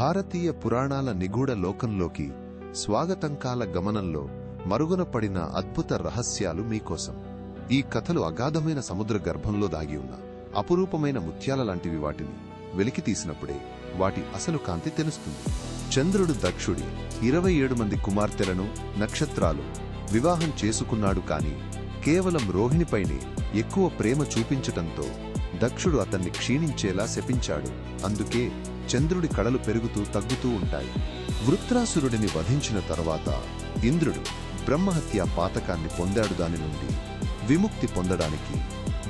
భారతీయ పురాణాల నిగూఢ లోకంలోకి స్వాగతంకాల గమనంలో మరుగున పడిన అద్భుత రహస్యాలు మీకోసం. ఈ కథలు అగాధమైన సముద్ర గర్భంలో దాగి ఉన్న అపురూపమైన ముత్యాల లాంటివి. వాటిని వెలికి తీసినప్పుడే వాటి అసలు కాంతి తెలుస్తుంది. చంద్రుడు దక్షుడి 27 మంది కుమార్తెలను నక్షత్రాలు వివాహం చేసుకున్నాడు. కాని కేవలం రోహిణిపైనే ఎక్కువ ప్రేమ చూపించటంతో దక్షుడు అతన్ని క్షీణించేలా శపించాడు. అందుకే చంద్రుడి కళలు పెరుగుతూ తగ్గుతూ ఉంటాయి. వృత్రాసురుడిని వధించిన తర్వాత ఇంద్రుడు బ్రహ్మహత్య పాతకాన్ని పొందాడు. దాని నుండి విముక్తి పొందడానికి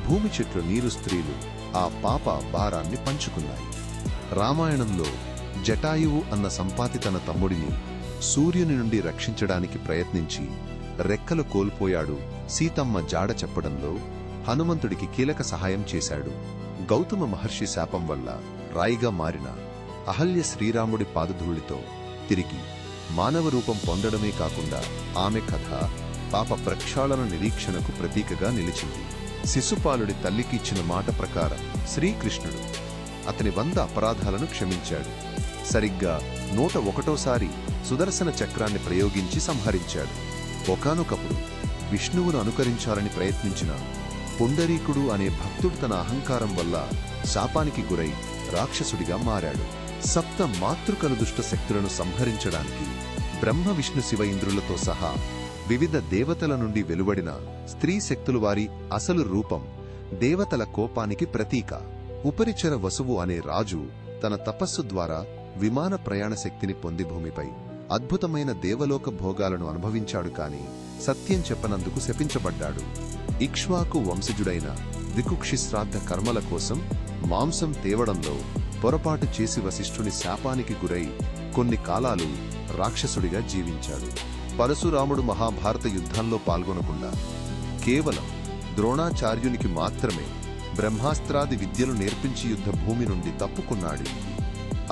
భూమి చెట్లు నీరు స్త్రీలు ఆ పాప భారాన్ని పంచుకున్నాయి. రామాయణంలో జటాయువు అన్న సంపాతి తన తమ్ముడిని సూర్యుని నుండి రక్షించడానికి ప్రయత్నించి రెక్కలు కోల్పోయాడు. సీతమ్మ జాడ చెప్పడంలో హనుమంతుడికి కీలక సహాయం చేశాడు. గౌతమ మహర్షి శాపం వల్ల రాయిగా మారిన అహల్య శ్రీరాముడి పాదధూళితో తిరిగి మానవ రూపం పొందడమే కాకుండా ఆమె కథ పాప ప్రక్షాళన నిరీక్షణకు ప్రతీకగా నిలిచింది. శిశుపాలుడి తల్లికి ఇచ్చిన మాట ప్రకారం శ్రీకృష్ణుడు అతని 100 అపరాధాలను క్షమించాడు. సరిగ్గా 101వ సుదర్శన చక్రాన్ని ప్రయోగించి సంహరించాడు. ఒకానొకప్పుడు విష్ణువును అనుకరించాలని ప్రయత్నించిన పుండరీకుడు అనే భక్తుడు తన అహంకారం వల్ల శాపానికి గురై రాక్షసుడిగా మారాడు. సప్త మాతృకలు దుష్ట శక్తులను సంహరించడానికి బ్రహ్మ విష్ణు శివ ఇంద్రులతో సహా వివిధ దేవతల నుండి వెలువడిన స్త్రీ శక్తులు వారి అసలు రూపం దేవతల కోపానికి ప్రతీక. ఉపరిచర వసువు అనే రాజు తన తపస్సు ద్వారా విమాన ప్రయాణ శక్తిని పొంది భూమిపై అద్భుతమైన దేవలోక భోగాలను అనుభవించాడు. కాని సత్యం చెప్పనందుకు శపించబడ్డాడు. ఇక్ష్వాకు వంశజుడైన వికుక్షి శ్రాద్ధ కర్మల కోసం మాంసం తేవడంలో పొరపాటు చేసి వశిష్ఠుని శాపానికి గురై కొన్ని కాలాలు రాక్షసుడిగా జీవించాడు. పరశురాముడు మహాభారత యుద్ధంలో పాల్గొనకుండా కేవలం ద్రోణాచార్యునికి మాత్రమే బ్రహ్మాస్త్రాది విద్యలు నేర్పించి యుద్ధ భూమి నుండి తప్పుకున్నాడు.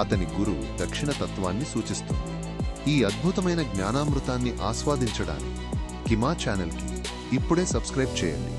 అతని గురు దక్షిణతత్వాన్ని సూచిస్తుంది. ఈ అద్భుతమైన జ్ఞానామృతాన్ని ఆస్వాదించడానికి కిమా ఛానల్కి ఇప్పుడే సబ్స్క్రైబ్ చేయండి.